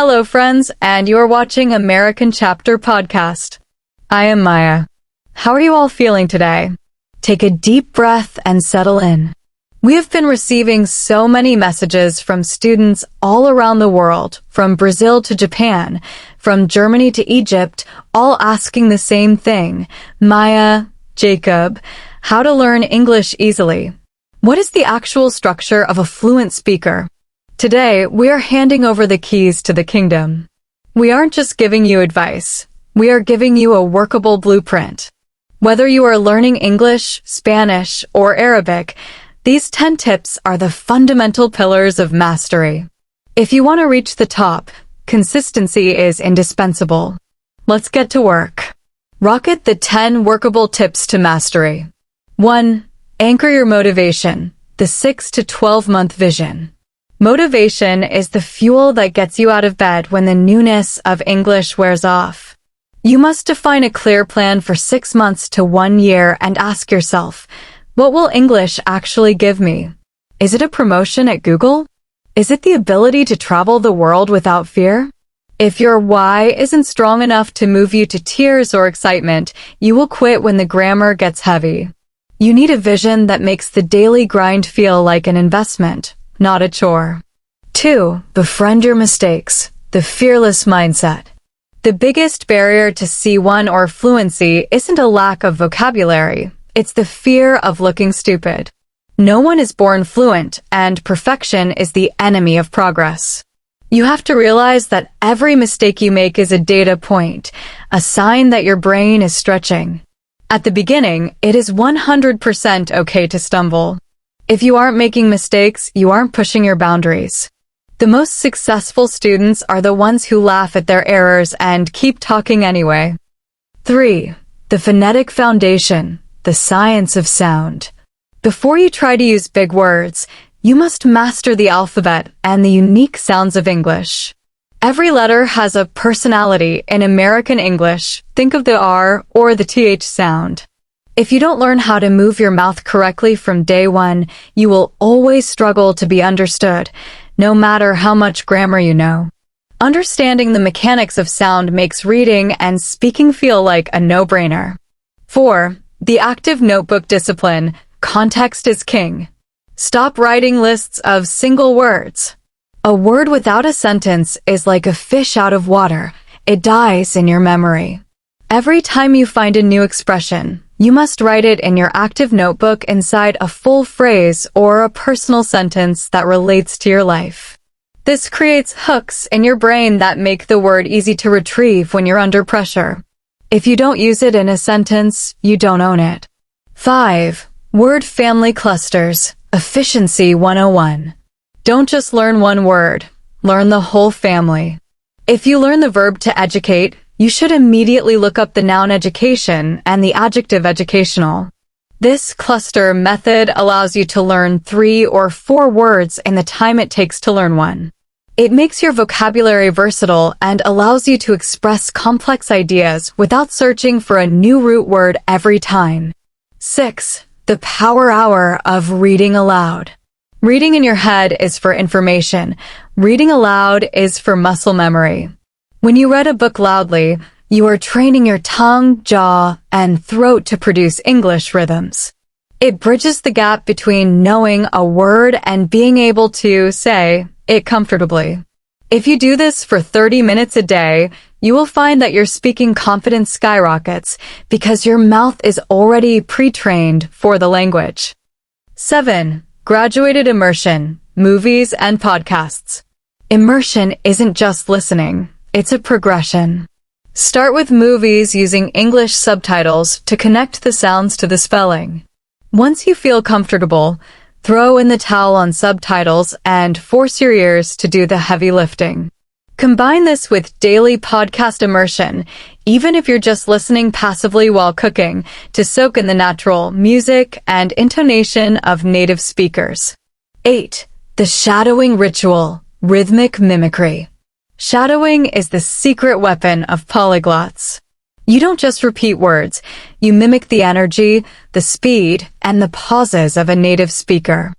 Hello, friends, and you're watching American Chapter Podcast. I am Maya. How are you all feeling today? Take a deep breath and settle in. We have been receiving so many messages from students all around the world, from Brazil to Japan, from Germany to Egypt, all asking the same thing. Maya, Jacob, how to learn English easily. What is the actual structure of a fluent speaker? Today, we are handing over the keys to the kingdom. We aren't just giving you advice. We are giving you a workable blueprint. Whether you are learning English, Spanish, or Arabic, these 10 tips are the fundamental pillars of mastery. If you want to reach the top, consistency is indispensable. Let's get to work. Rocket the 10 workable tips to mastery. 1. Anchor your motivation, the 6 to 12-month vision. Motivation is the fuel that gets you out of bed when the newness of English wears off. You must define a clear plan for 6 months to 1 year and ask yourself, what will English actually give me? Is it a promotion at Google? Is it the ability to travel the world without fear? If your why isn't strong enough to move you to tears or excitement, you will quit when the grammar gets heavy. You need a vision that makes the daily grind feel like an investment, not a chore. 2. Befriend your mistakes, the fearless mindset. The biggest barrier to C1 or fluency isn't a lack of vocabulary, it's the fear of looking stupid. No one is born fluent, and perfection is the enemy of progress. You have to realize that every mistake you make is a data point, a sign that your brain is stretching. At the beginning, it is 100% okay to stumble. If you aren't making mistakes, you aren't pushing your boundaries. The most successful students are the ones who laugh at their errors and keep talking anyway. 3. The phonetic foundation, the science of sound. Before you try to use big words, you must master the alphabet and the unique sounds of English. Every letter has a personality in American English. Think of the R or the TH sound. If you don't learn how to move your mouth correctly from day one, you will always struggle to be understood, no matter how much grammar you know. Understanding the mechanics of sound makes reading and speaking feel like a no-brainer. 4. The active notebook discipline. Context is king. Stop writing lists of single words. A word without a sentence is like a fish out of water. It dies in your memory. Every time you find a new expression, you must write it in your active notebook inside a full phrase or a personal sentence that relates to your life. This creates hooks in your brain that make the word easy to retrieve when you're under pressure. If you don't use it in a sentence, you don't own it. 5. Word family clusters. Efficiency 101. Don't just learn one word. Learn the whole family. If you learn the verb to educate, you should immediately look up the noun education and the adjective educational. This cluster method allows you to learn 3 or 4 words in the time it takes to learn one. It makes your vocabulary versatile and allows you to express complex ideas without searching for a new root word every time. 6. The power hour of reading aloud. Reading in your head is for information. Reading aloud is for muscle memory. When you read a book loudly, you are training your tongue, jaw, and throat to produce English rhythms. It bridges the gap between knowing a word and being able to say it comfortably. If you do this for 30 minutes a day, you will find that your speaking confidence skyrockets because your mouth is already pre-trained for the language. 7. Graduated immersion, movies and podcasts. Immersion isn't just listening, it's a progression. Start with movies using English subtitles to connect the sounds to the spelling. Once you feel comfortable, throw in the towel on subtitles and force your ears to do the heavy lifting. Combine this with daily podcast immersion, even if you're just listening passively while cooking, to soak in the natural music and intonation of native speakers. 8. The shadowing ritual, rhythmic mimicry. Shadowing is the secret weapon of polyglots. You don't just repeat words, you mimic the energy, the speed, and the pauses of a native speaker.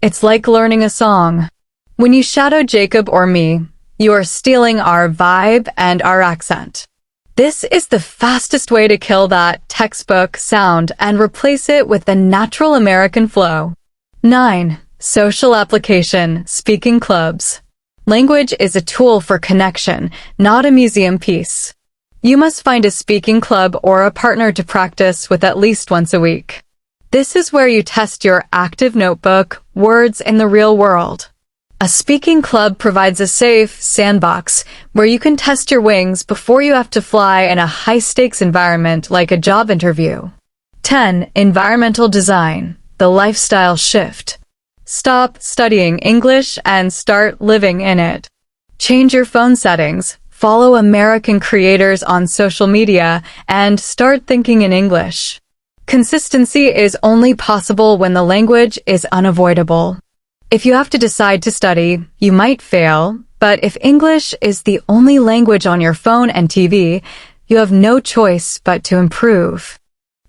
It's like learning a song. When you shadow Jacob or me, You are stealing our vibe and our accent. This is the fastest way to kill that textbook sound and replace it with the natural American flow. 9. Social application, speaking clubs. Language is a tool for connection, not a museum piece. You must find a speaking club or a partner to practice with at least once a week. This is where you test your active notebook, words in the real world. A speaking club provides a safe sandbox where you can test your wings before you have to fly in a high-stakes environment like a job interview. 10. Environmental design, the lifestyle shift. Stop studying English and start living in it. Change your phone settings, follow American creators on social media, and start thinking in English. Consistency is only possible when the language is unavoidable. If you have to decide to study, you might fail, but if English is the only language on your phone and TV, you have no choice but to improve.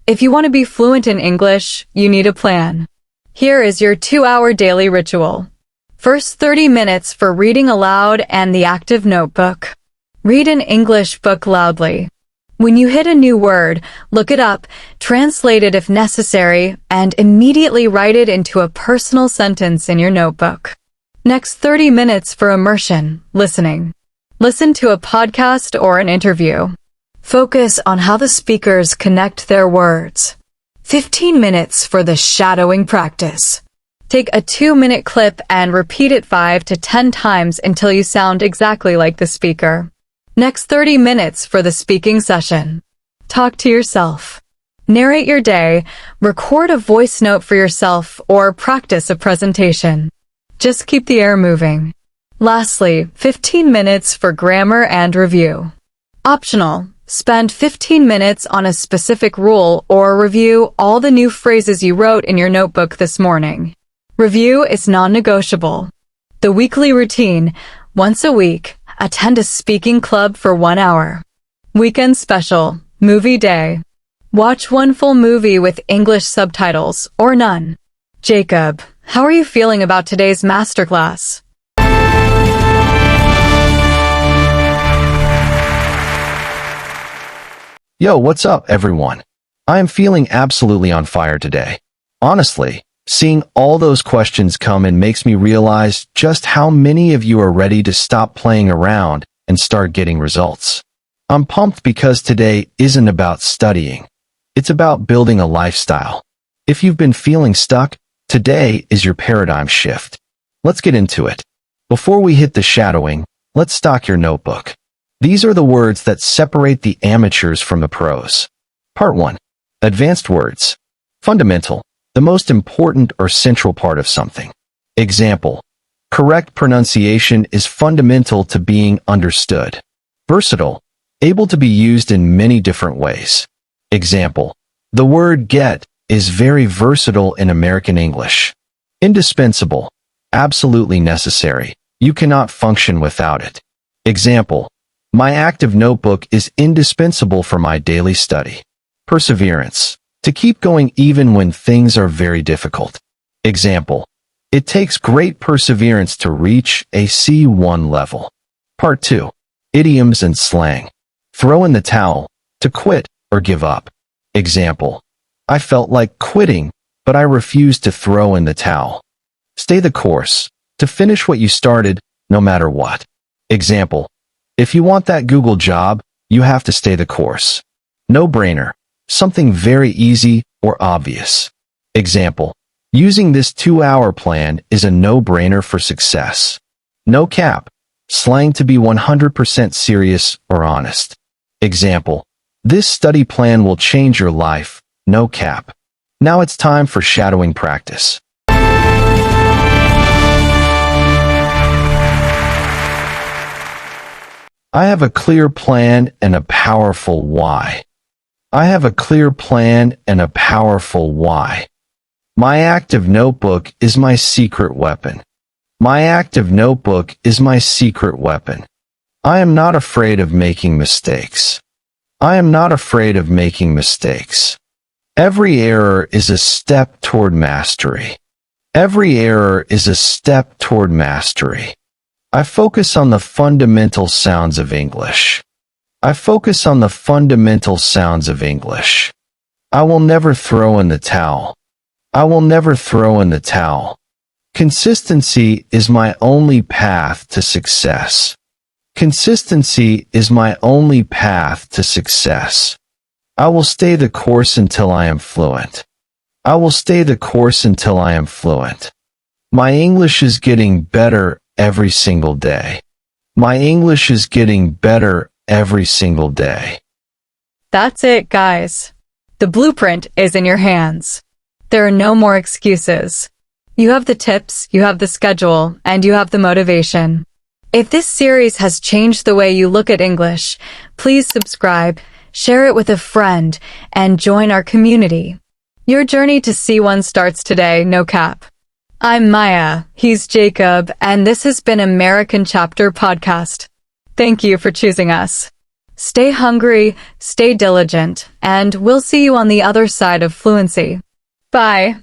If you want to be fluent in English, you need a plan. Here is your 2-hour daily ritual. First 30 minutes for reading aloud and the active notebook. Read an English book loudly. When you hit a new word, look it up, translate it if necessary, and immediately write it into a personal sentence in your notebook. Next 30 minutes for immersion, listening. Listen to a podcast or an interview. Focus on how the speakers connect their words. 15 minutes for the shadowing practice. Take a 2-minute clip and repeat it 5 to 10 times until you sound exactly like the speaker. Next 30 minutes for the speaking session. Talk to yourself. Narrate your day, record a voice note for yourself, or practice a presentation. Just keep the air moving. Lastly, 15 minutes for grammar and review. Optional. Spend 15 minutes on a specific rule or review all the new phrases you wrote in your notebook this morning. Review is non-negotiable. The weekly routine. Once a week, attend a speaking club for 1 hour. Weekend special, movie day. Watch one full movie with English subtitles, or none. Jacob, how are you feeling about today's masterclass? Yo, what's up, everyone? I am feeling absolutely on fire today. Honestly, seeing all those questions come in makes me realize just how many of you are ready to stop playing around and start getting results. I'm pumped because today isn't about studying. It's about building a lifestyle. If you've been feeling stuck, today is your paradigm shift. Let's get into it. Before we hit the shadowing, let's stock your notebook. These are the words that separate the amateurs from the pros. Part 1. Advanced words. Fundamental. The most important or central part of something. Example. Correct pronunciation is fundamental to being understood. Versatile. Able to be used in many different ways. Example. The word get is very versatile in American English. Indispensable. Absolutely necessary. You cannot function without it. Example. My active notebook is indispensable for my daily study. Perseverance. To keep going even when things are very difficult. Example. It takes great perseverance to reach a C1 level. Part 2. Idioms and slang. Throw in the towel. To quit or give up. Example. I felt like quitting, but I refused to throw in the towel. Stay the course. To finish what you started, no matter what. Example. If you want that Google job, you have to stay the course. No-brainer. Something very easy or obvious. Example. Using this 2-hour plan is a no-brainer for success. No cap. Slang to be 100% serious or honest. Example. This study plan will change your life. No cap. Now it's time for shadowing practice. I have a clear plan and a powerful why. I have a clear plan and a powerful why. My active notebook is my secret weapon. My active notebook is my secret weapon. I am not afraid of making mistakes. I am not afraid of making mistakes. Every error is a step toward mastery. Every error is a step toward mastery. I focus on the fundamental sounds of English. I focus on the fundamental sounds of English. I will never throw in the towel. I will never throw in the towel. Consistency is my only path to success. Consistency is my only path to success. I will stay the course until I am fluent. I will stay the course until I am fluent. My English is getting better every single day. My English is getting better every single day. That's it, guys. The blueprint is in your hands. There are no more excuses. You have the tips, you have the schedule, and you have the motivation. If this series has changed the way you look at English, please subscribe, share it with a friend, and join our community. Your journey to C1 starts today, no cap. I'm Maya, he's Jacob, and this has been American Chapter Podcast. Thank you for choosing us. Stay hungry, stay diligent, and we'll see you on the other side of fluency. Bye.